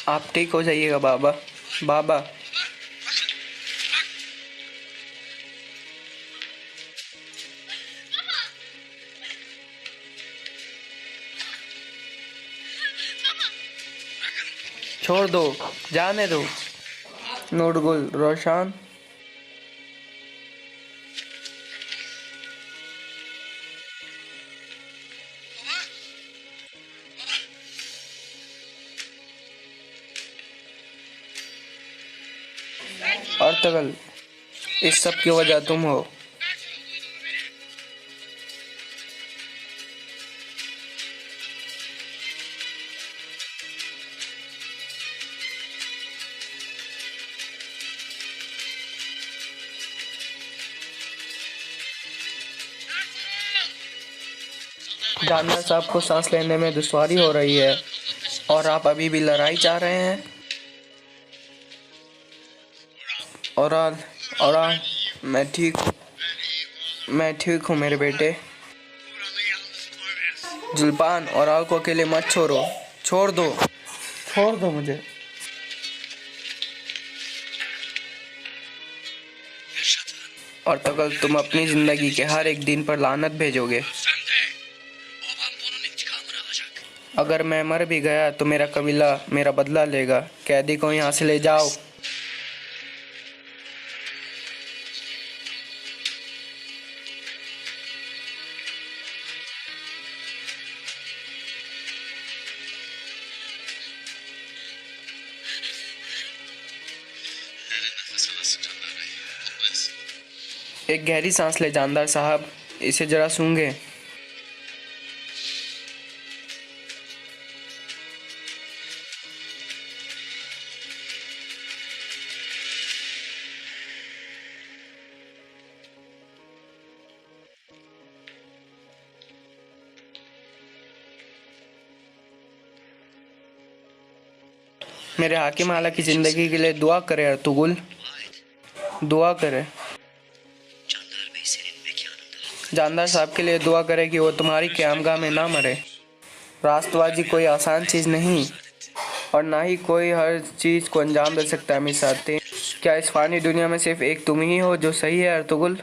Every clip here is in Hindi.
आप ठीक हो जाइएगा बाबा। बाबा। छोड़ दो, जाने दो। नूरगुल रोशन। अर्तगल, इस सब की वजह तुम हो। जानना साहब को सांस लेने में दुश्वारी हो रही है और आप अभी भी लड़ाई चाह रहे हैं। और मैं ठीक हूँ मेरे बेटे। जुल्पान और आल को अकेले मत छोड़ो। छोड़ दो मुझे। और तो कल तुम अपनी जिंदगी के हर एक दिन पर लानत भेजोगे। अगर मैं मर भी गया तो मेरा कबीला मेरा बदला लेगा। कैदी को यहाँ से ले जाओ। एक गहरी सांस ले जानदार साहब, इसे जरा सूंघे। मेरे हाकिम आला की जिंदगी के लिए दुआ करे अर्तुगुल, दुआ करे। जानदार साहब के लिए दुआ करे कि वो तुम्हारी क़यामगाह में ना मरे। रास्तबाजी कोई आसान चीज़ नहीं और ना ही कोई हर चीज़ को अंजाम दे सकता है। अमीर साहब, क्या इस फानी दुनिया में सिर्फ एक तुम ही हो जो सही है अर्तुगुल?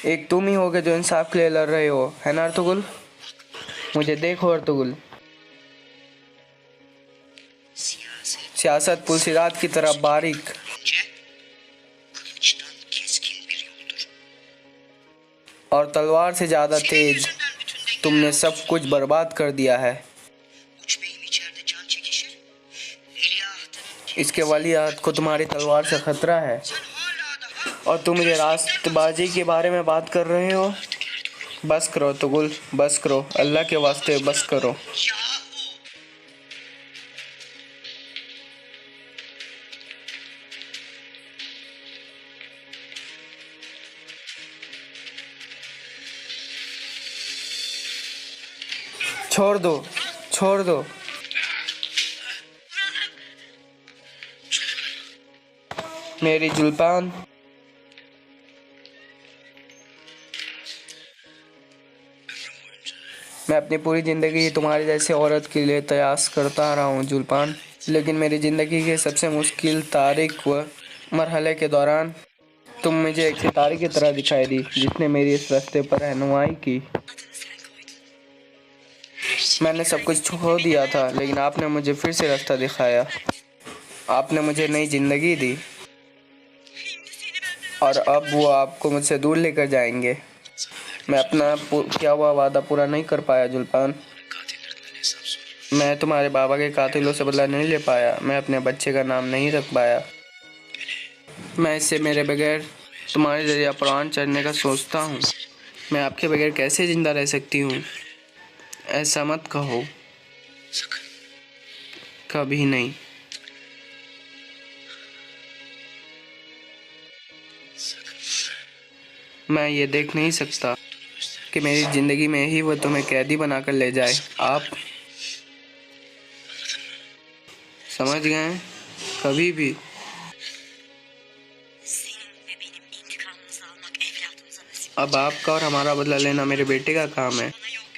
एक तुम ही होगे जो इंसाफ के लिए लड़ रहे हो, है ना अर्तुगुल? मुझे देखो अर्तुगुल, सियासत पुलसिरात की तरह बारीक और तलवार से ज़्यादा तेज। तुमने सब कुछ बर्बाद कर दिया है। इसके वलीअहद को तुम्हारी तलवार से खतरा है और तुम मुझे रास्तबाजी के बारे में बात कर रहे हो। बस करो तुगुल, बस करो, अल्लाह के वास्ते बस करो। छोड़ दो। मेरी जुल्पान। मैं अपनी पूरी ज़िंदगी तुम्हारी जैसे औरत के लिए तयास करता रहा हूँ जुल्पान, लेकिन मेरी ज़िंदगी के सबसे मुश्किल तारीख व मरहले के दौरान तुम मुझे एक सितारे की तरह दिखाई दी जिसने मेरी इस रास्ते पर रहनुमाई की। मैंने सब कुछ खो दिया था, लेकिन आपने मुझे फिर से रास्ता दिखाया। आपने मुझे नई ज़िंदगी दी और अब वो आपको मुझसे दूर लेकर जाएंगे। मैं अपना किया हुआ वादा पूरा नहीं कर पाया जुल्पान। मैं तुम्हारे बाबा के कातिलों से बदला नहीं ले पाया। मैं अपने बच्चे का नाम नहीं रख पाया। मैं इससे मेरे बगैर तुम्हारे जरिए कुरान चढ़ने का सोचता हूँ। मैं आपके बगैर कैसे ज़िंदा रह सकती हूँ? ऐसा मत कहो, कभी नहीं। मैं ये देख नहीं सकता कि मेरी ज़िंदगी में ही वो तुम्हें कैदी बनाकर ले जाए। आप समझ गए? कभी भी। अब आपका और हमारा बदला लेना मेरे बेटे का काम है।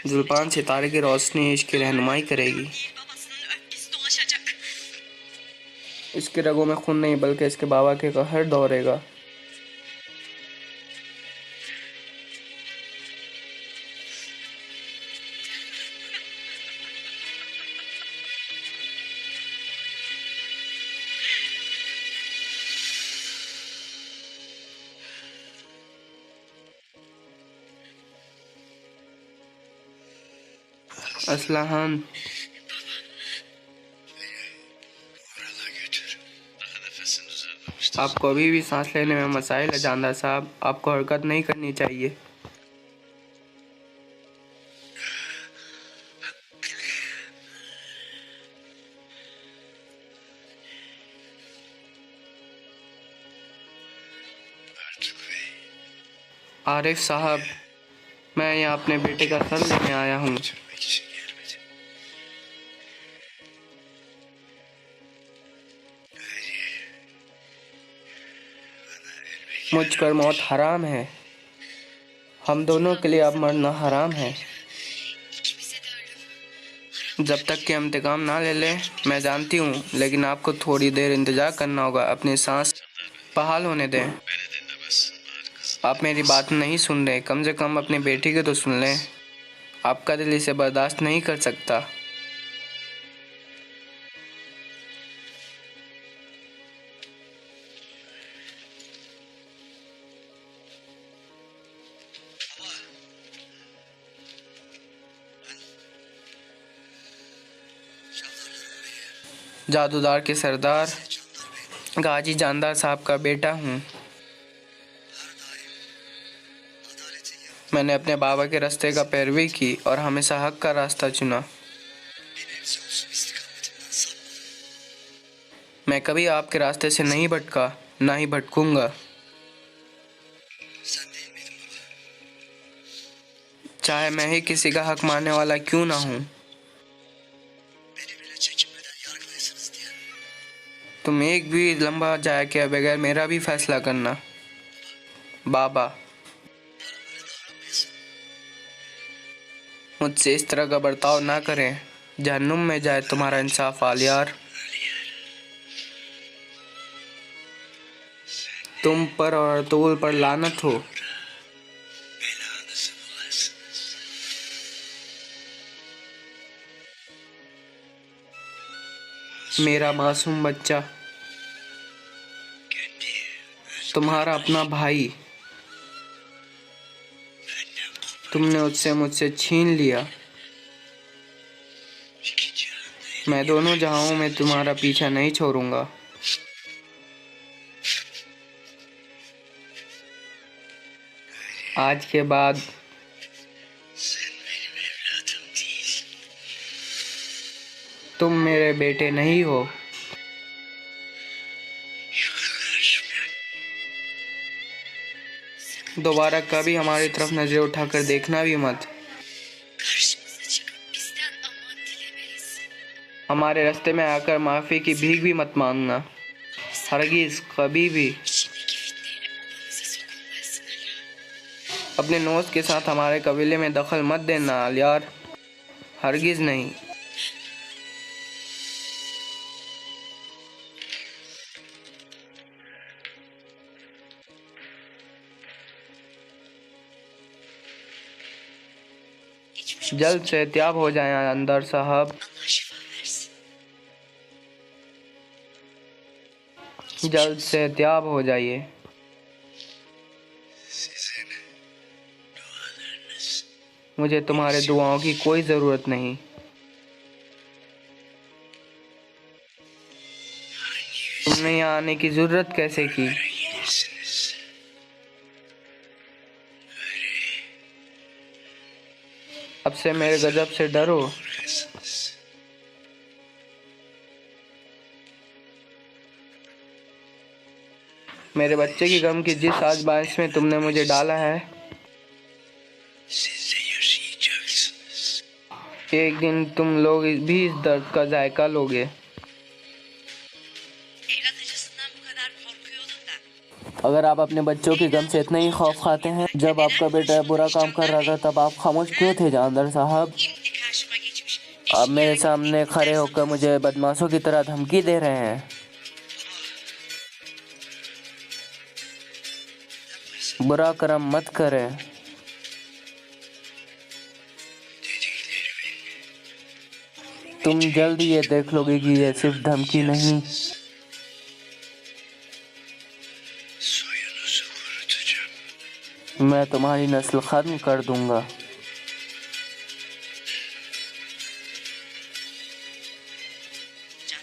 जुल्पान सितारे की रोशनी इश्क की रहनुमाई करेगी। इसके रगों में खून नहीं बल्कि इसके बाबा के कहर दौड़ेगा। असलहान, आपको अभी भी सांस लेने में मसाइल है जानदार साहब, आपको हरकत नहीं करनी चाहिए। आरिफ साहब, मैं यहाँ अपने बेटे का सर लेने आया हूँ। मुझ पर मौत हराम है, हम दोनों के लिए अब मरना हराम है। जब तक कि हम इंतकाम ना ले लें, मैं जानती हूँ, लेकिन आपको थोड़ी देर इंतजार करना होगा। अपनी सांस बहाल होने दें। आप मेरी बात नहीं सुन रहे, कम से कम अपनी बेटी की तो सुन लें। आपका दिल इसे बर्दाश्त नहीं कर सकता। जादूदार के सरदार गाजी जानदार साहब का बेटा हूँ। मैंने अपने बाबा के रास्ते का पैरवी की और हमेशा हक का रास्ता चुना। मैं कभी आपके रास्ते से नहीं भटका, ना ही भटकूंगा। चाहे मैं ही किसी का हक मानने वाला क्यों ना हूँ। तुम एक भी लम्हा जाया के बगैर मेरा भी फैसला करना। बाबा, मुझसे इस तरह का बर्ताव ना करें, जहन्नुम में जाए तुम्हारा इंसाफ आलियार। तुम पर और अतुल पर लानत हो। मेरा मासूम बच्चा, तुम्हारा अपना भाई, तुमने उससे मुझसे छीन लिया। मैं दोनों जहां में तुम्हारा पीछा नहीं छोड़ूंगा। आज के बाद तुम मेरे बेटे नहीं हो। दोबारा कभी हमारी तरफ नजर उठाकर देखना भी मत। हमारे रास्ते में आकर माफी की भीख भी मत मांगना, हरगिज कभी भी। अपने नौस के साथ हमारे कबीले में दखल मत देना आलियार, हरगिज नहीं। जल्द से त्याब हो जाए अंदर साहब, जल्द से त्याब हो जाइए। मुझे तुम्हारे दुआओं की कोई ज़रूरत नहीं। तुमने यहाँ आने की ज़रूरत कैसे की? अब से मेरे गजब से डरो। मेरे बच्चे की गम की जिस आजमाइश में तुमने मुझे डाला है, एक दिन तुम लोग भी इस दर्द का जायका लोगे। अगर आप अपने बच्चों की गम से इतना ही खौफ खाते हैं, जब आपका बेटा बुरा काम कर रहा था तब आप खामोश क्यों थे जानदार साहब? आप मेरे सामने खड़े होकर मुझे बदमाशों की तरह धमकी दे रहे हैं। बुरा कर्म मत करें। तुम जल्द ये देख लोगे कि ये सिर्फ धमकी नहीं, मैं तुम्हारी नस्ल खत्म कर दूंगा।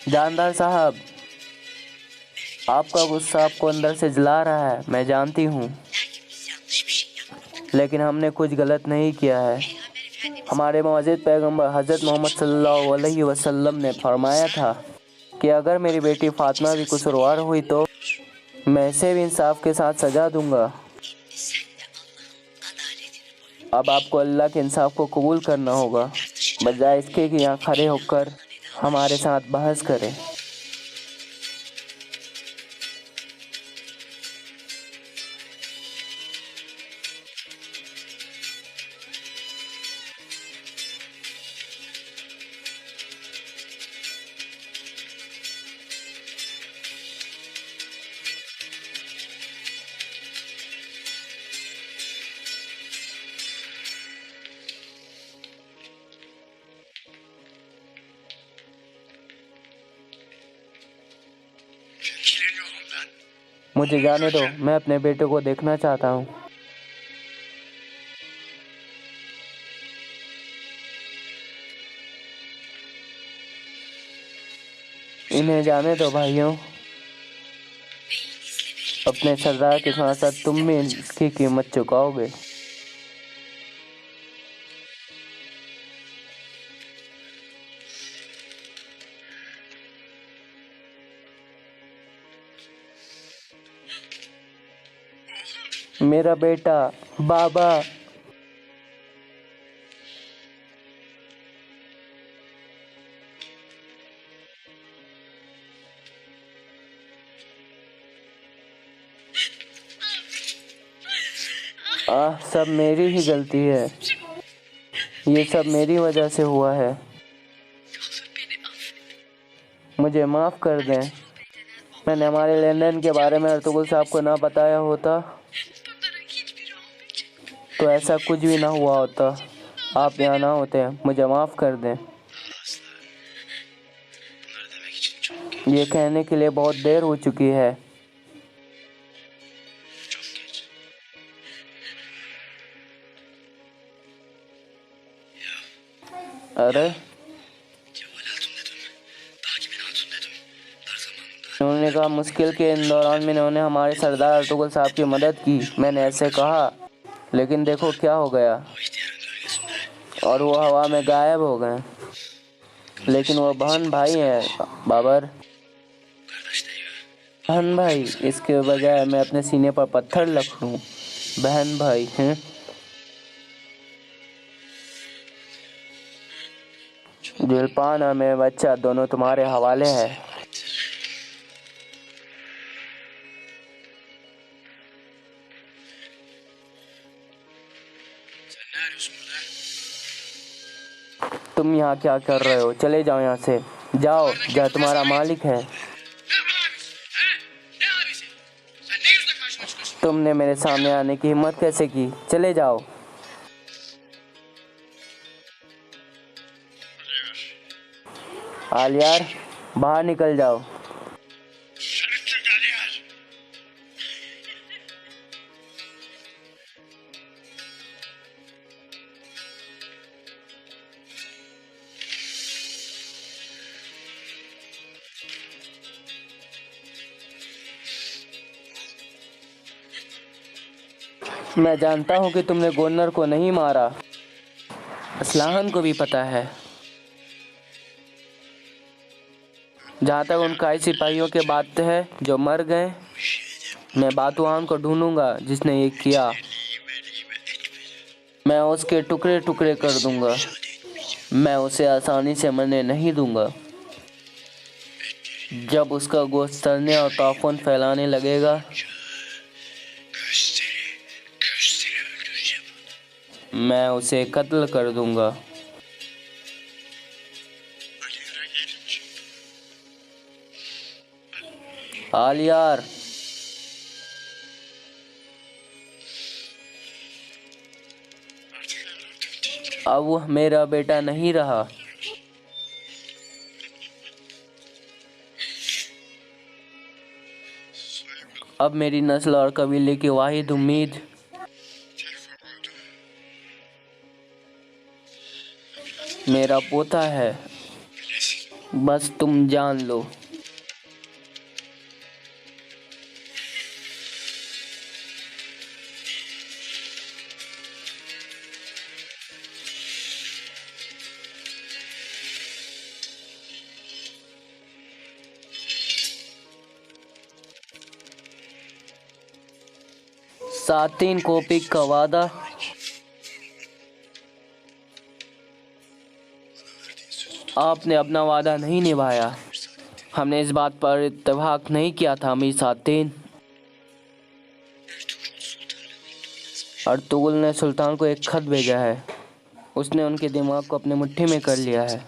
जानदार साहब, आपका गुस्सा आपको अंदर से जला रहा है, मैं जानती हूँ, लेकिन हमने कुछ गलत नहीं किया है। हमारे मौजूद पैगंबर हज़रत मोहम्मद सल्लल्लाहु अलैहि वसल्लम ने फरमाया था कि अगर मेरी बेटी फातिमा भी कसूरवार हुई तो मैं इसे भी इंसाफ के साथ सजा दूंगा। अब आपको अल्लाह के इंसाफ को कबूल करना होगा, बजाय इसके कि यहाँ खड़े होकर हमारे साथ बहस करें। मुझे जाने दो, मैं अपने बेटे को देखना चाहता हूँ। इन्हें जाने दो भाइयों, अपने सरदार के साथ साथ तुम भी इसकी कीमत चुकाओगे। मेरा बेटा, बाबा। सब मेरी ही गलती है, ये सब मेरी वजह से हुआ है, मुझे माफ़ कर दें। मैंने हमारे लेन देन के बारे में अर्तुगरुल साहब को ना बताया होता तो ऐसा कुछ भी ना हुआ होता, आप यहाँ ना होते, मुझे माफ़ कर दें। ये कहने के लिए बहुत देर हो चुकी है। अरे, उन्होंने कहा मुश्किल के इन दौरान में उन्होंने हमारे सरदार अर्तुगरुल साहब की मदद की। मैंने ऐसे कहा, लेकिन देखो क्या हो गया, और वो हवा में गायब हो गए। लेकिन वो बहन भाई हैं बाबर, बहन भाई। इसके बजाय मैं अपने सीने पर पत्थर रख लूं। बहन भाई हैं। दिलपान और मेरा बच्चा दोनों तुम्हारे हवाले है। तुम यहाँ क्या कर रहे हो? चले जाओ यहाँ से, जाओ जहाँ तुम्हारा मालिक है। तुमने मेरे सामने आने की हिम्मत कैसे की? चले जाओ। आलियार, बाहर निकल जाओ। मैं जानता हूँ कि तुमने गवर्नर को नहीं मारा, असलाहन को भी पता है। जहाँ तक उन कई सिपाहियों के बात है जो मर गए, मैं बातुआन को ढूंढूंगा जिसने ये किया। मैं उसके टुकड़े टुकड़े कर दूंगा। मैं उसे आसानी से मरने नहीं दूंगा। जब उसका गोश्त सड़ने और ताफून फैलाने लगेगा, मैं उसे कत्ल कर दूंगा। आलियार, अब वो मेरा बेटा नहीं रहा। अब मेरी नस्ल और कबीले की वाहिद उम्मीद मेरा पोता है। बस तुम जान लो। सातिन कोपिक का वादा आपने अपना वादा नहीं निभाया। हमने इस बात पर इत्तेफाक नहीं किया था अमीर सातिन। अर्तुगरुल ने सुल्तान को एक खत भेजा है। उसने उनके दिमाग को अपने मुट्ठी में कर लिया है।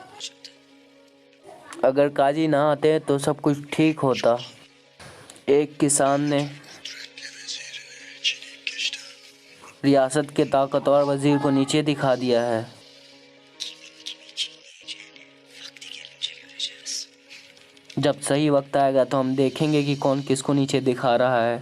अगर काजी ना आते तो सब कुछ ठीक होता। एक किसान ने रियासत के ताकतवर वजीर को नीचे दिखा दिया है। जब सही वक्त आएगा तो हम देखेंगे कि कौन किसको नीचे दिखा रहा है।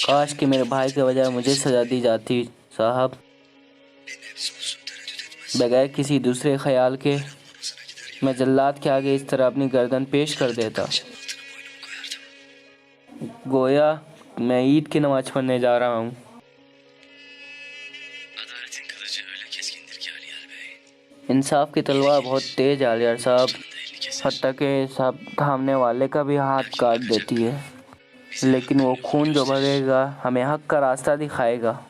काश कि मेरे भाई के बजाय मुझे सजा दी जाती साहब। बगैर किसी दूसरे ख्याल के मैं जल्लाद के आगे इस तरह अपनी गर्दन पेश कर देता, गोया मैं ईद की नमाज पढ़ने जा रहा हूँ। इंसाफ की तलवार बहुत तेज आलियार साहब, हत्ता के सब थामने वाले का भी हाथ काट देती है। लेकिन वो खून जो बहेगा हमें हक का रास्ता दिखाएगा।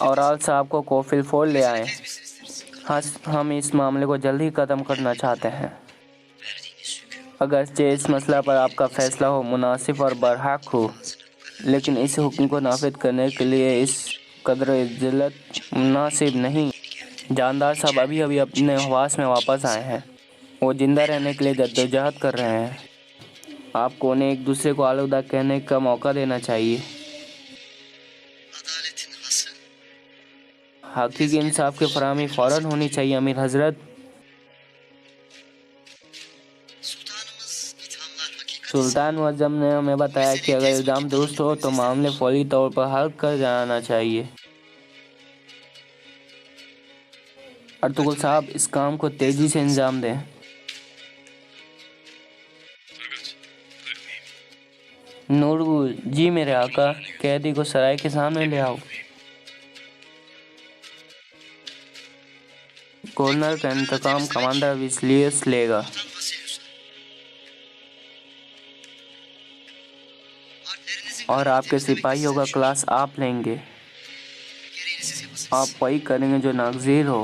और आल साहब को कोफिल फोड़ ले आए। हम इस मामले को जल्द ही ख़त्म करना चाहते हैं। अगरचे इस मसला पर आपका फैसला हो मुनासिब और बरहक हो, लेकिन इस हुक्म को नाफिज करने के लिए इस कदर इज्जत मुनासिब नहीं। जानदार साहब अभी अभी अपने हवास में वापस आए हैं। वो जिंदा रहने के लिए जद्दोजहद कर रहे हैं। आपको उन्हें एक दूसरे को आलूदा कहने का मौका देना चाहिए। हकीकी इंसाफ की फराहमी फ़ौरन होनी चाहिए अमीर हजरत। सुल्तान मुअज्जम ने हमें बताया कि अगर इल्ज़ाम दुरुस्त हो तो मामले फौरी तौर पर हल कर जाना चाहिए। अर्तुगरुल साहब इस काम को तेजी से अंजाम दें। नूरगुल जी मेरे आका, कैदी को सराय के सामने ले आओ। गवर्नर का इंतकाम कमांडर विस्लियस लेगा। और आपके सिपाहियों का क्लास आप लेंगे। आप वही करेंगे जो नागजीर हो।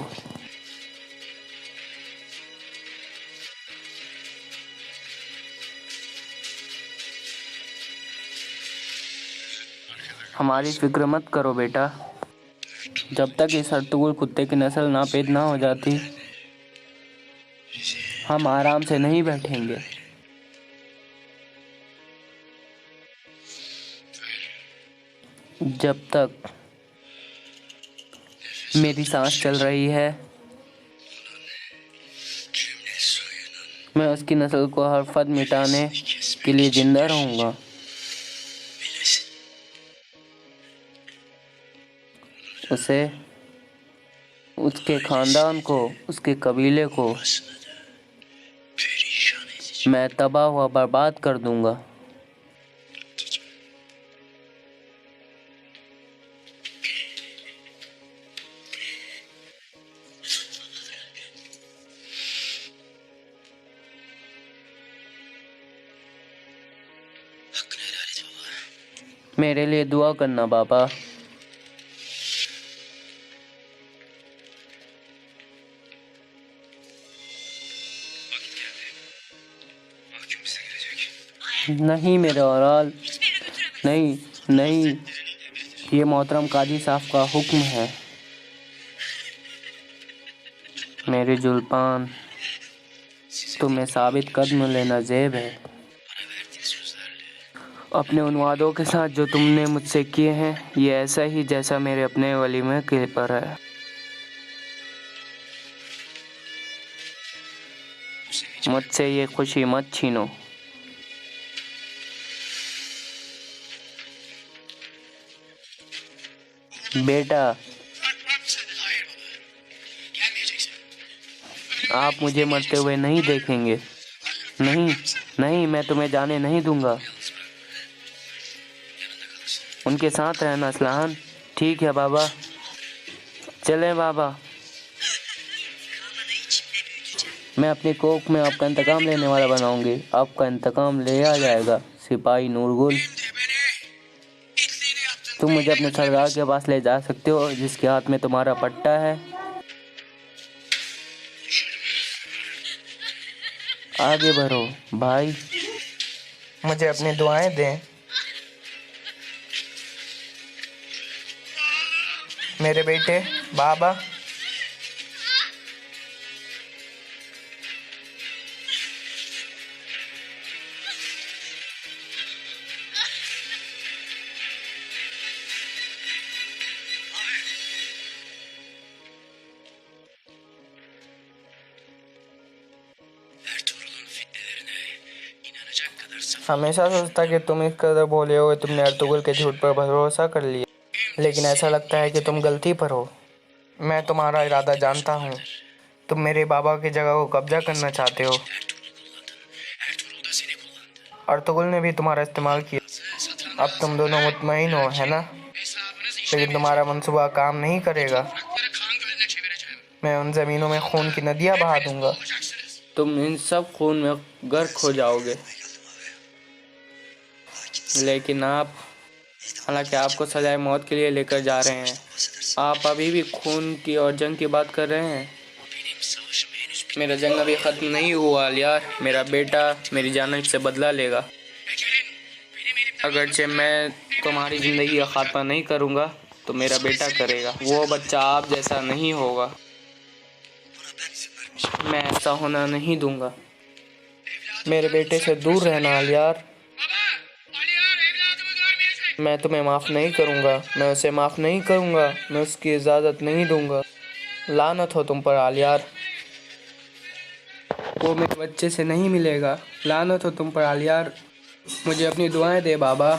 हमारी फिक्र मत करो बेटा। जब तक इस अर्तुगरुल कुत्ते की नस्ल नापैद ना हो जाती, हम आराम से नहीं बैठेंगे। जब तक मेरी सांस चल रही है, मैं उसकी नस्ल को हर फर्द मिटाने के लिए जिंदा रहूंगा। उसे, उसके खानदान को, उसके कबीले को मैं तबाह हुआ बर्बाद कर दूंगा। मेरे लिए दुआ करना बाबा। नहीं मेरे औलाद, नहीं नहीं, ये मोहतरम काजी साहब का हुक्म है। मेरे जुल्पान, तुम्हें साबित कदम लेना ज़ेब है। अपने उन वादों के साथ जो तुमने मुझसे किए हैं, ये ऐसा ही जैसा मेरे अपने वलीमे के पर है। मुझसे ये खुशी मत छीनो। बेटा, आप मुझे मरते हुए नहीं देखेंगे। नहीं नहीं, मैं तुम्हें जाने नहीं दूंगा। उनके साथ रहना असलहान। ठीक है बाबा, चलें बाबा। मैं अपनी कोख में आपका इंतकाम लेने वाला बनाऊंगी। आपका इंतकाम लिया जाएगा सिपाही नूरगुल। तुम मुझे अपने सरदार के पास ले जा सकते हो, जिसके हाथ में तुम्हारा पट्टा है। आगे बढ़ो भाई, मुझे अपनी दुआएं दें। मेरे बेटे, बाबा। हमेशा सोचता कि तुम इस कदर भोले हो, तुमने अर्तुगरुल के झूठ पर भरोसा कर लिया, लेकिन ऐसा लगता है कि तुम गलती पर हो। मैं तुम्हारा इरादा जानता हूँ। तुम मेरे बाबा की जगह को कब्जा करना चाहते हो। अर्तुगरुल ने भी तुम्हारा इस्तेमाल किया। अब तुम दोनों मुतमईन हो, है ना? लेकिन तुम्हारा मंसूबा काम नहीं करेगा। मैं उन ज़मीनों में खून की नदियाँ बहा दूंगा। तुम इन सब खून में गर्क हो जाओगे। लेकिन आप, हालांकि आपको सजाए मौत के लिए लेकर जा रहे हैं, आप अभी भी खून की और जंग की बात कर रहे हैं। मेरा जंग अभी ख़त्म नहीं हुआ यार। मेरा बेटा मेरी जान से बदला लेगा। अगरचे मैं तुम्हारी ज़िंदगी का खात्मा नहीं करूँगा, तो मेरा बेटा करेगा। वो बच्चा आप जैसा नहीं होगा। मैं ऐसा होना नहीं दूंगा। मेरे बेटे से दूर रहना यार। मैं तुम्हें माफ़ नहीं करूँगा। मैं उसे माफ़ नहीं करूँगा। मैं उसकी इजाज़त नहीं दूँगा। लानत हो तुम पर आलियार। वो मेरे बच्चे से नहीं मिलेगा। लानत हो तुम पर आलियार। मुझे अपनी दुआएं दे बाबा।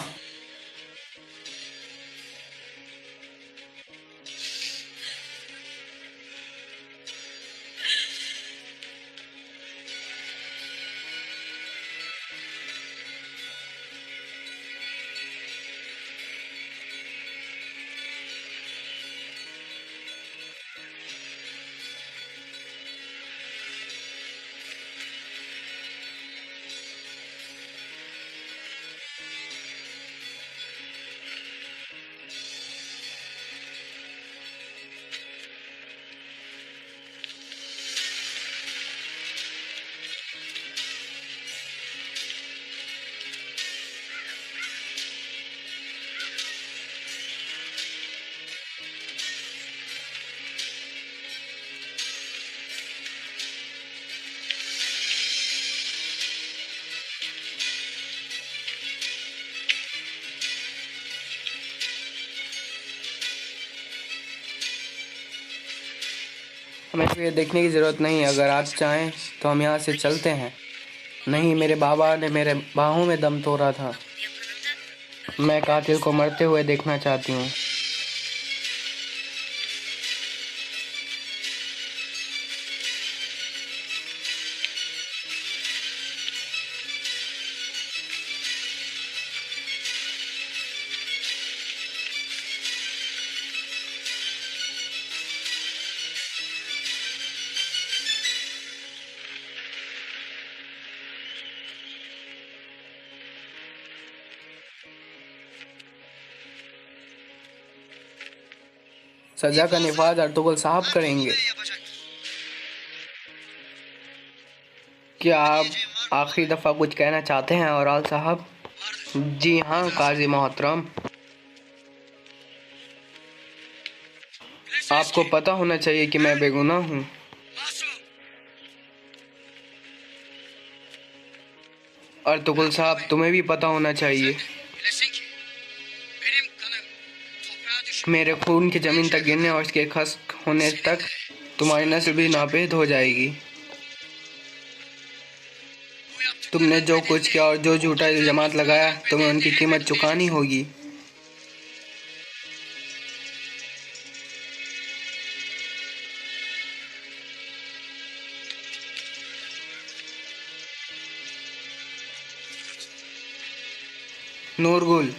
हमें तो ये देखने की ज़रूरत नहीं है। अगर आप चाहें तो हम यहाँ से चलते हैं। नहीं, मेरे बाबा ने मेरे बाहों में दम तोड़ा था। मैं कातिल को मरते हुए देखना चाहती हूँ। सजा का निफाज अर्तुगरुल साहब करेंगे। क्या आप आखिरी दफ़ा कुछ कहना चाहते हैं औराल साहब? जी हाँ काजी मोहतरम, आपको पता होना चाहिए कि मैं बेगुनाह हूँ। अर्तुगरुल साहब, तुम्हें भी पता होना चाहिए। मेरे खून की ज़मीन तक गिरने और इसके खश्क होने तक तुम्हारी नस्ल भी नापेद हो जाएगी। तुमने जो कुछ किया और जो झूठा इल्ज़ामात लगाया, तुम्हें उनकी कीमत चुकानी होगी। नूरगुल,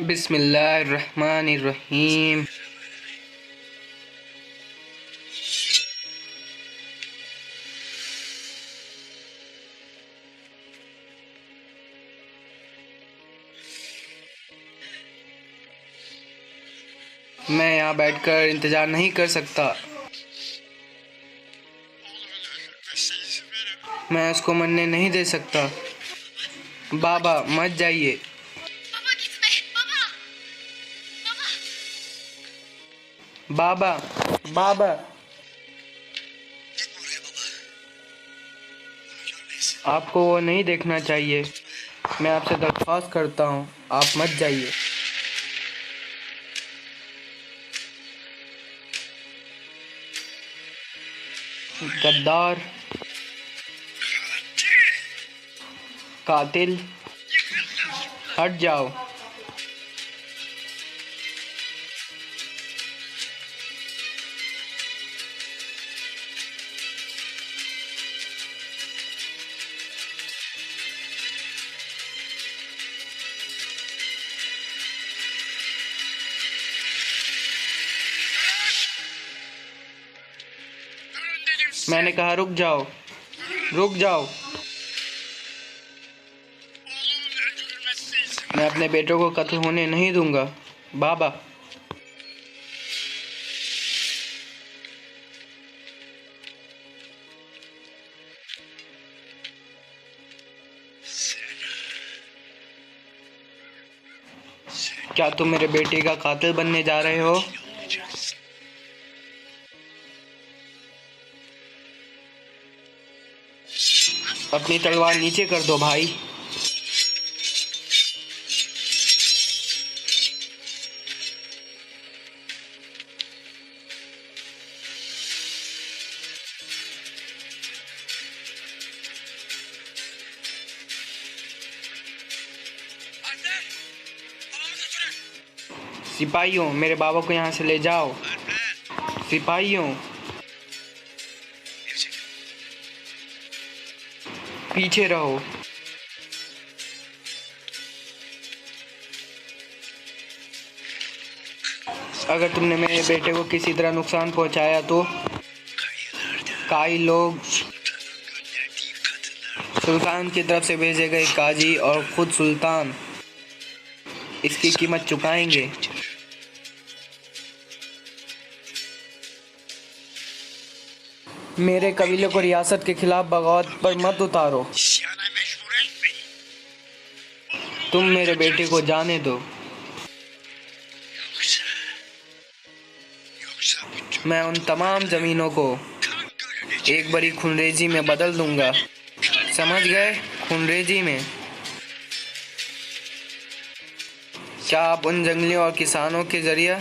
बिस्मिल्लाहिर्रहमानिर्रहीम। मैं यहाँ बैठकर इंतज़ार नहीं कर सकता। मैं उसको मरने नहीं दे सकता। बाबा मत जाइए। बाबा, बाबा, आपको वो नहीं देखना चाहिए। मैं आपसे दरख्वास्त करता हूँ, आप मत जाइए। गद्दार, कातिल, हट जाओ। मैंने कहा रुक जाओ, रुक जाओ। मैं अपने बेटों को कत्ल होने नहीं दूंगा। बाबा, क्या तुम मेरे बेटे का कातिल बनने जा रहे हो? अपनी तलवार नीचे कर दो भाई। सिपाहियों, मेरे बाबा को यहाँ से ले जाओ। सिपाहियों, पीछे रहो। अगर तुमने मेरे बेटे को किसी तरह नुकसान पहुंचाया तो कई लोग, सुल्तान की तरफ से भेजे गए काजी और खुद सुल्तान इसकी कीमत चुकाएंगे। मेरे कबीले को रियासत के खिलाफ बगावत पर मत उतारो। तुम मेरे बेटे को जाने दो। मैं उन तमाम ज़मीनों को एक बड़ी खूनरेजी में बदल दूंगा। समझ गए? खूनरेजी में। क्या आप उन जंगलियों और किसानों के ज़रिए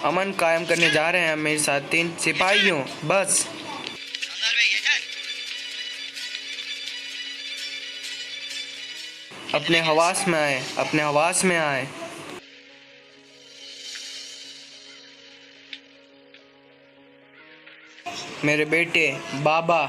अमन कायम करने जा रहे हैं? मेरे साथ 3 सिपाहियों, बस। अपने हवास में आए, अपने हवास में आए। मेरे बेटे, बाबा।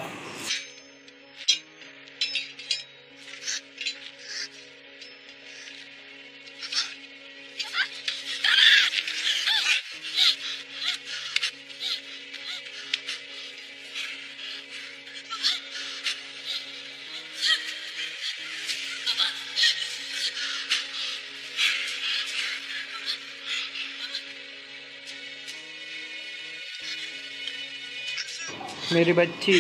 मेरी बच्ची,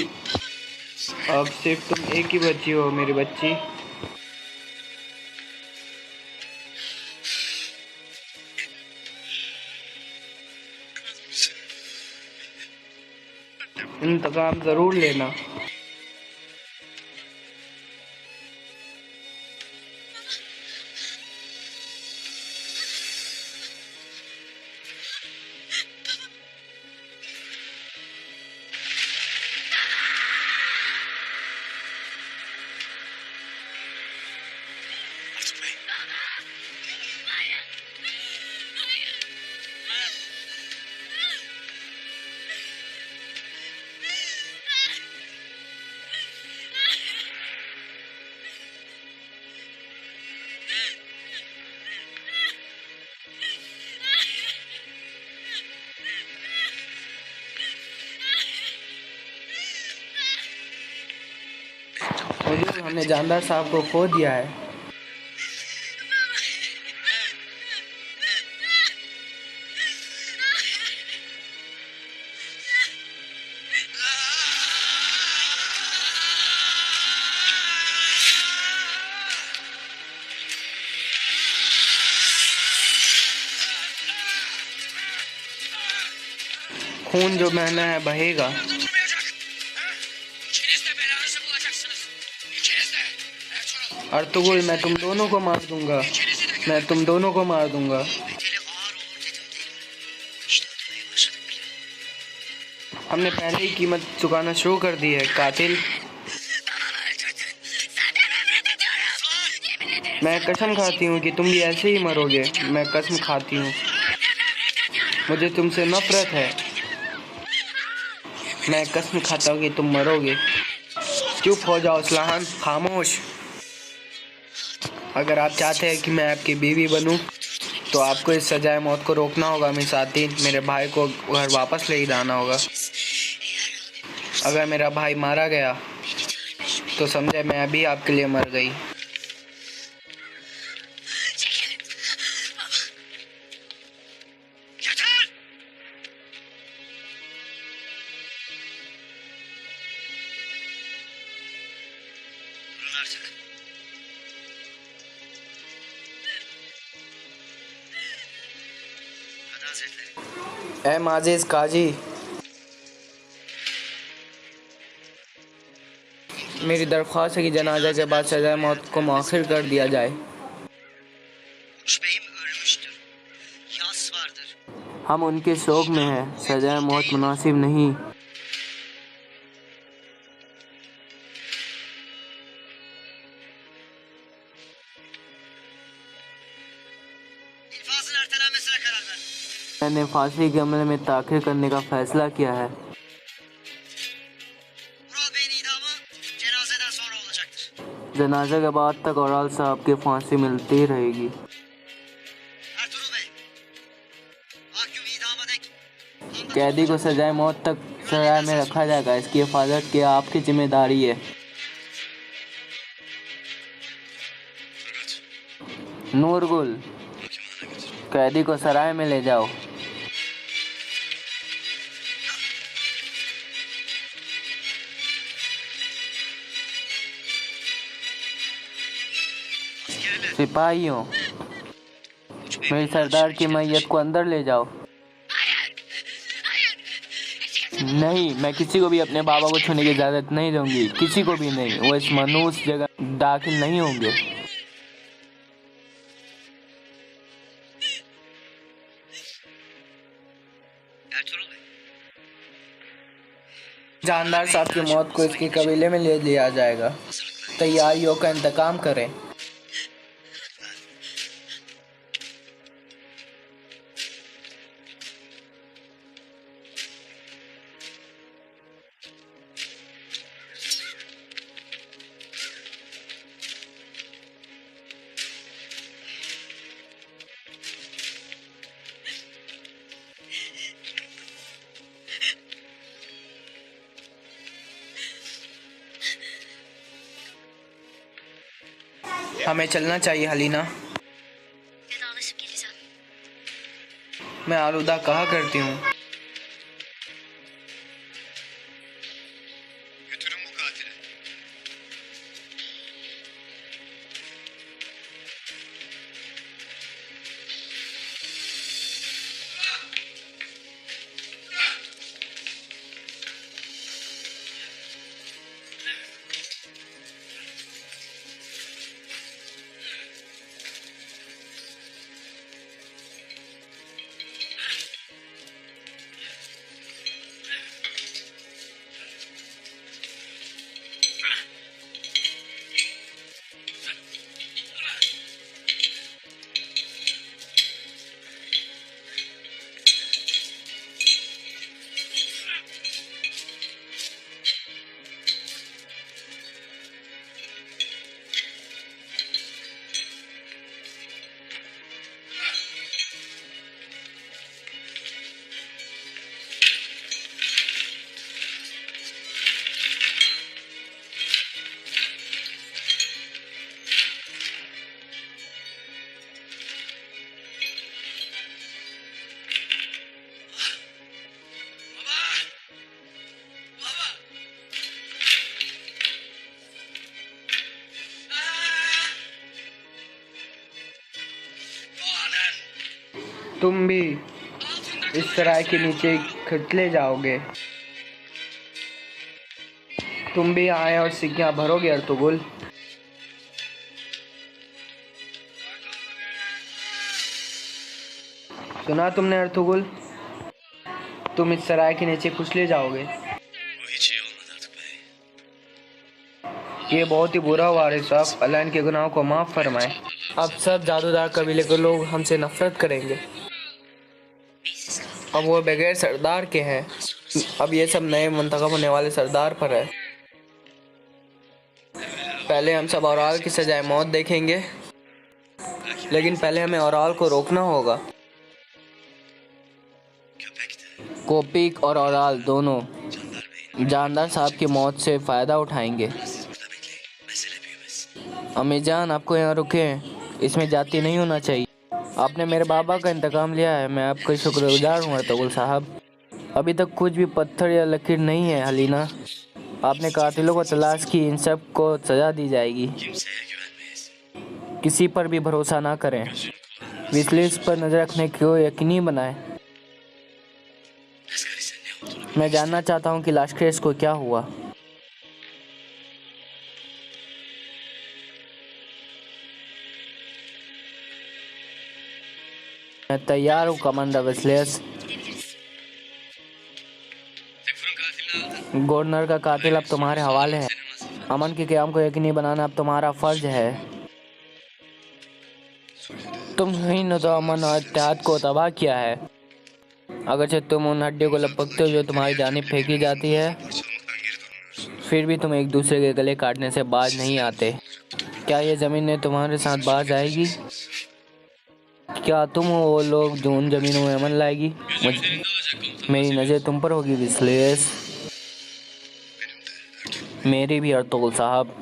अब सिर्फ तुम एक ही बच्ची हो मेरी बच्ची। इंतकाम जरूर लेना। हुजूर, हमने जानदार साहब को खो दिया है। खून जो बहना है बहेगा। अर्तुगरुल, मैं तुम दोनों को मार दूंगा। मैं तुम दोनों को मार दूंगा। हमने पहले ही कीमत चुकाना शुरू कर दी है, कातिल। मैं कसम खाती हूँ कि तुम भी ऐसे ही मरोगे। मैं कसम खाती हूँ, मुझे तुमसे नफरत है। मैं कसम खाता हूँ कि तुम मरोगे। चुप हो जाओ असलान, खामोश। अगर आप चाहते हैं कि मैं आपकी बीवी बनूं, तो आपको इस सजाए मौत को रोकना होगा मिसातीन। मेरे भाई को घर वापस ले जाना होगा। अगर मेरा भाई मारा गया तो समझे मैं भी आपके लिए मर गई। ए माजिद काजी, मेरी दरख्वास्त है कि जनाजा के बाद सजाए मौत को मौखिर कर दिया जाए। हम उनके शोक में हैं, सजाए मौत मुनासिब नहीं। मैंने फांसी के अमल में ताख़ीर करने का फैसला किया है। जनाजा के बाद तक औराल साहब की फांसी मिलती रहेगी। कैदी को सजाए मौत तक सजाए में रखा जाएगा। इसकी हिफाजत की आपकी जिम्मेदारी है। नूरगुल, कैदी को सराय में ले जाओ। सिपाहियों, मेरे सरदार की मैयत को अंदर ले जाओ। नहीं, मैं किसी को भी अपने बाबा को छूने की इजाज़त नहीं दूंगी, किसी को भी नहीं। वो इस मनहूस जगह दाखिल नहीं होंगे। जानदार साहब की मौत को इसके कबीले में ले लिया जाएगा। तैयारियों का इंतकाम करें। हमें चलना चाहिए हलीना। मैं आलूदा कहा करती हूँ। तुम भी इस सराय के नीचे खिटले जाओगे। तुम भी आए और सिक्कियां भरोगे अर्तुगरुल। सुना तुमने अर्तुगरुल? तुम इस सराय के नीचे कुचले जाओगे। ये बहुत ही बुरा हुआ रे साहब। अल्लाह इनके गुनाहों को माफ फरमाए। अब सब जादूदार कबीले के लोग हमसे नफरत करेंगे। अब वो बगैर सरदार के हैं। अब ये सब नए मुंतखब होने वाले सरदार पर है। पहले हम सब औराल की सजाए मौत देखेंगे, लेकिन पहले हमें औराल को रोकना होगा। कोपिक और औराल दोनों जानदार साहब की मौत से फ़ायदा उठाएंगे। अम्मी जान, आपको यहाँ रुके, इसमें जाती नहीं होना चाहिए। आपने मेरे बाबा का इंतकाम लिया है। मैं आपका शुक्रगुजार हूँ अर्तुगरुल साहब। अभी तक कुछ भी पत्थर या लकीर नहीं है हलीना। आपने कातिलों को तलाश की, इन सब को सज़ा दी जाएगी। किसी पर भी भरोसा ना करें। विस्लिस पर नज़र रखने को यकीनी बनाएं। मैं जानना चाहता हूँ कि लाश्केस को क्या हुआ। मैं तैयार हूँ कमांडर विस्लिस। गवर्नर का कातिल अब तुम्हारे हवाले है। अमन के क़याम को यकीनी बनाना अब तुम्हारा फर्ज है। तुम ही ने तो अमन और इत्तेहाद को तबाह किया है। अगरचे तुम उन हड्डियों को लपकते हो जो तुम्हारी जानिब फेंकी जाती है, फिर भी तुम एक दूसरे के गले काटने से बाज नहीं आते। क्या ये ज़मीन ने तुम्हारे साथ बाज आएगी? क्या तुम हो वो लोग जो उन ज़मीनों में अमन लाएगी? मेरी नज़र तुम पर होगी विस्लिस। मेरी भी अर्तुगरुल साहब।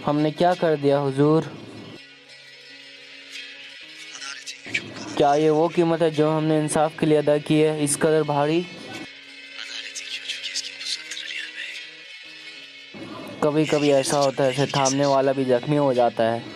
हमने क्या कर दिया हुजूर? क्या ये वो कीमत है जो हमने इंसाफ के लिए अदा की है, इस कदर भारी? कभी कभी ऐसा होता है, इसे थामने वाला भी जख्मी हो जाता है।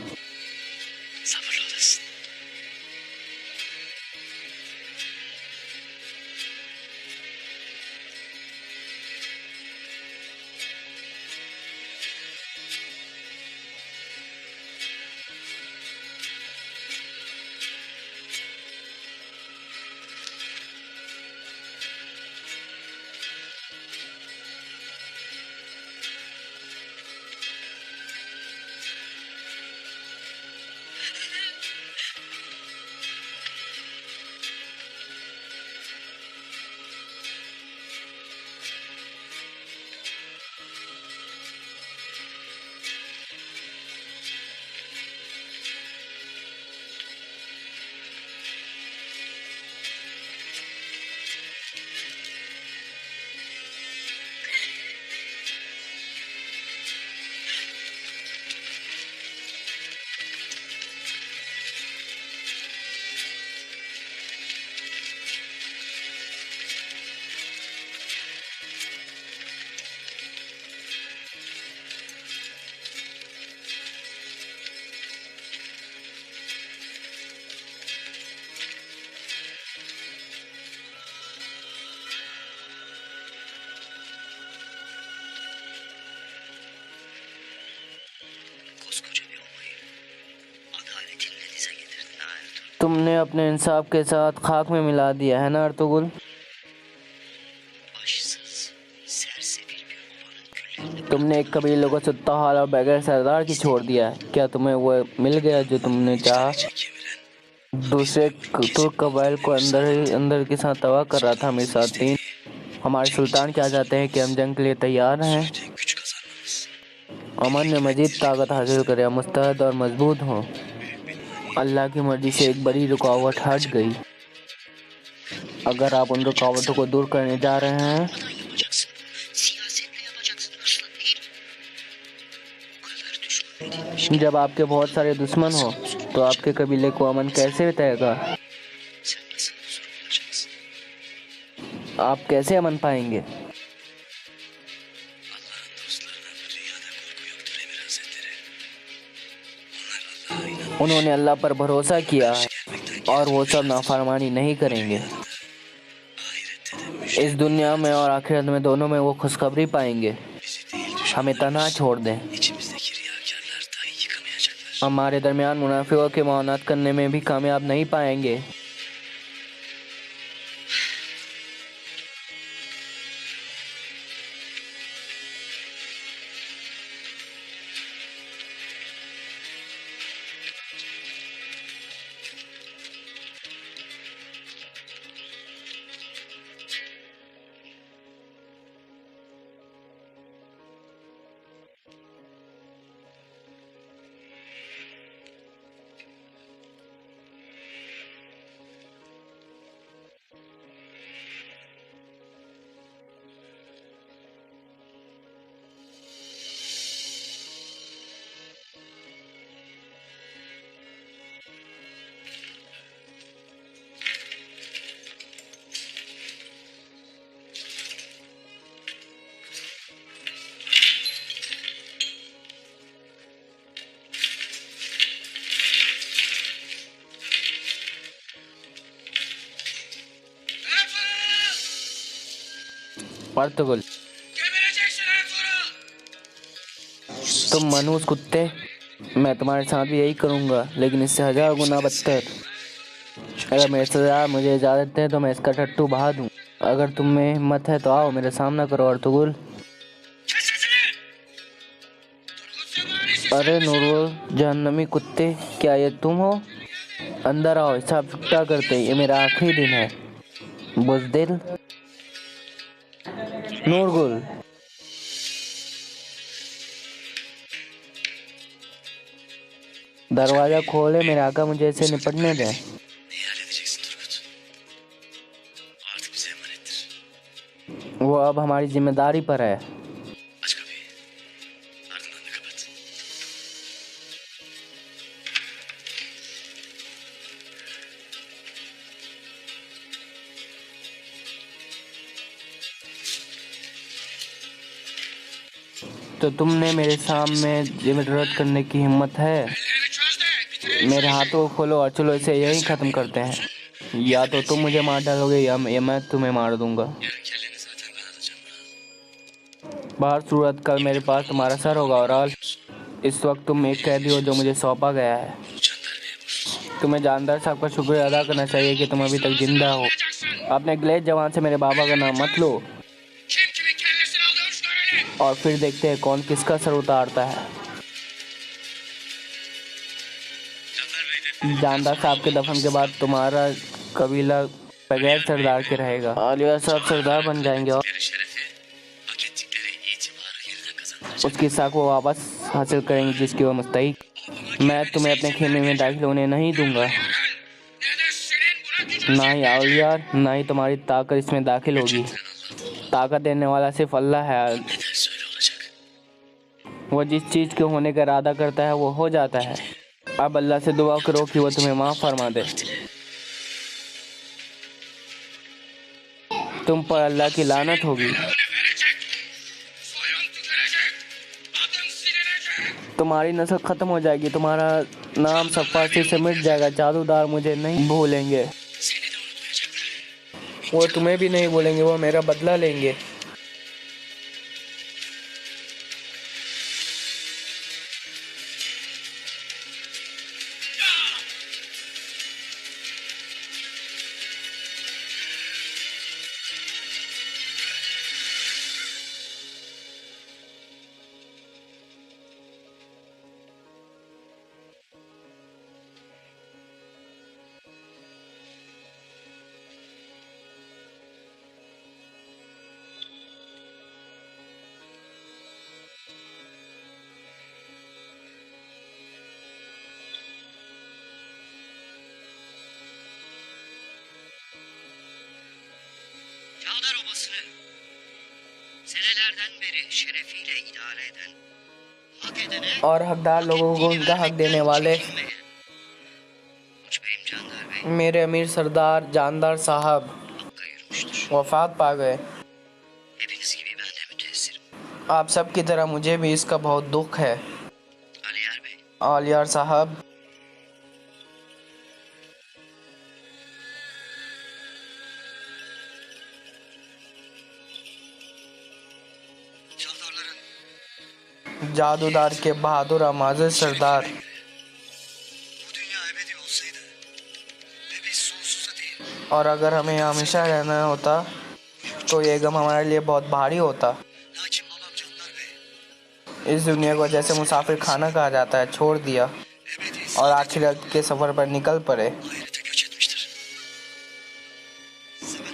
तुमने अपने इंसाफ के साथ खाक में मिला दिया है ना अर्तुगरुल? तुमने एक कबीले को सुत्ता हाल और बगैर सरदार की छोड़ दिया है। क्या तुम्हें वो मिल गया जो तुमने चाहा? दूसरे तुर्क कबाइल को अंदर के साथ तबाह कर रहा था अमीर सातिन। हमारे सुल्तान क्या चाहते हैं कि हम जंग के लिए तैयार हैं। अमन में मजीद ताकत हासिल करें, मुस्तैद और मजबूत हों। अल्लाह की मर्जी से एक बड़ी रुकावट हट गई। अगर आप उन रुकावटों को दूर करने जा रहे हैं, जब आपके बहुत सारे दुश्मन हो तो आपके कबीले को अमन कैसे बताएगा? आप कैसे अमन पाएंगे? उन्होंने अल्लाह पर भरोसा किया है और वो सब नाफरमानी नहीं करेंगे। इस दुनिया में और आखिरत में दोनों में वो खुशखबरी पाएंगे। हमें तन्हा छोड़ दें। हमारे दरमियान मुनाफिकों के मुआवनत करने में भी कामयाब नहीं पाएंगे। अर्तुगरुल, तुम मनहूस कुत्ते, मैं तुम्हारे साथ भी यही करूंगा, लेकिन इससे 1000 गुना बदतर। अगर मेरे सरदार मुझे इजाज़त दें तो मैं इसका टट्टू बहा दूं। अगर तुम में हिम्मत है तो आओ मेरा सामना करो अर्तुगरुल। अरे नूरुल जहन्नमी कुत्ते, क्या ये तुम हो? अंदर आओ, हिसाब चुकता करते, ये मेरा आखिरी दिन है। बुज़दिल। नूरगुल, दरवाजा खोले, मेरे आका मुझे इसे निपटने दें। वो अब हमारी जिम्मेदारी पर है। तो तुमने मेरे सामने जबरदस्त करने की हिम्मत है? मेरे हाथों को खोलो और चलो इसे यहीं ख़त्म करते हैं। या तो तुम मुझे मार डालोगे या मैं तुम्हें मार दूंगा। बाहर सूरत, कल मेरे पास तुम्हारा सर होगा और इस वक्त तुम एक कैदी हो जो मुझे सौंपा गया है। तुम्हें जानदार साहब का शुक्रिया अदा करना चाहिए कि तुम अभी तक जिंदा हो। अपने ग्लेज जवान से मेरे बाबा का नाम मत लो और फिर देखते हैं कौन किसका सर उतारता है। जानदार साहब के दफन के बाद तुम्हारा कबीला बगैर सरदार के रहेगा। आलिया साहब सरदार बन जाएंगे और उसकी साख वो वापस हासिल करेंगे जिसकी वो मुस्तहिक। मैं तुम्हें अपने खेमे में दाखिल होने नहीं दूंगा। ना ही आलियार, ना ही तुम्हारी ताकत इसमें दाखिल होगी। ताकत देने वाला सिर्फ अल्लाह है। वो जिस चीज़ के होने का इरादा करता है वो हो जाता है। अब अल्लाह से दुआ करो कि वो तुम्हें माफ़ फरमा दे। तुम पर अल्लाह की लानत होगी। तुम्हारी नस्ल खत्म हो जाएगी। तुम्हारा नाम सब फारसी से मिट जाएगा। जादूदार मुझे नहीं भूलेंगे। वो तुम्हें भी नहीं भूलेंगे। वो मेरा बदला लेंगे। Çağdar Obası'nı senelerden beri şerefiyle idare eden, hak edene और हकदार लोगों को उनका हक देने वाले Uçbeyim Candar Bey मेरे अमीर सरदार जानदार साहब Hakk'a yürümüştür. वफात पा गए। Hepiniz gibi ben de müteessirim. आप सब की तरह मुझे भी इसका बहुत दुख है। Aliyar Bey, आलियार साहब, Çavdarların जादूदार के बहादुर अमाज़ सरदार, bu dünya ebedi olsaydı ve biz sonsuza değil, और अगर हमें हमेशा रहना होता तो ये गम हमारे लिए बहुत भारी होता। lakin babam Candar Bey इस दुनिया को जैसे मुसाफिर खाना कहा जाता है छोड़ दिया ebedi और आखिरत के सफ़र पर निकल पड़े। ahirete göç etmiştir.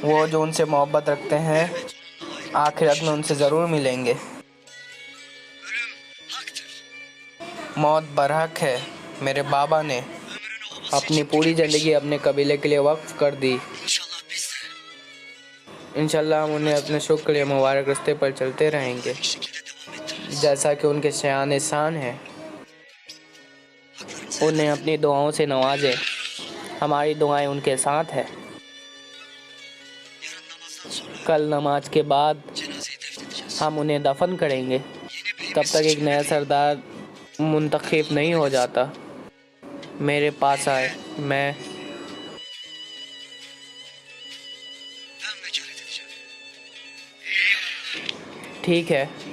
वो जो उनसे मोहब्बत रखते हैं आखिरत में उनसे ज़रूर मिलेंगे। Ölüm haktır. मौत बरहक है। मेरे बाबा ने Ömrünü obası अपनी için पूरी tüketmiş. ज़िंदगी अपने कबीले के लिए वक्फ कर दी। İnşallah biz de इंशाल्लाह हम उन्हें अपने शुक्र के लिए मुबारक रास्ते पर चलते रहेंगे bu şekilde devam ettiririz. जैसा कि उनके शान शान है। Haklarımızı उन्हें अपनी दुआओं से नवाजे। हमारी दुआएं उनके साथ है। yarın namazdan sonra कल नमाज के बाद cenazeyi defnedeceğiz. हम उन्हें दफन करेंगे। Yeni तब beyimiz तक एक için नया सरदार मुंतखब नहीं हो जाता। मेरे पास आए, मैं ben vekalet edeceğim. ठीक है।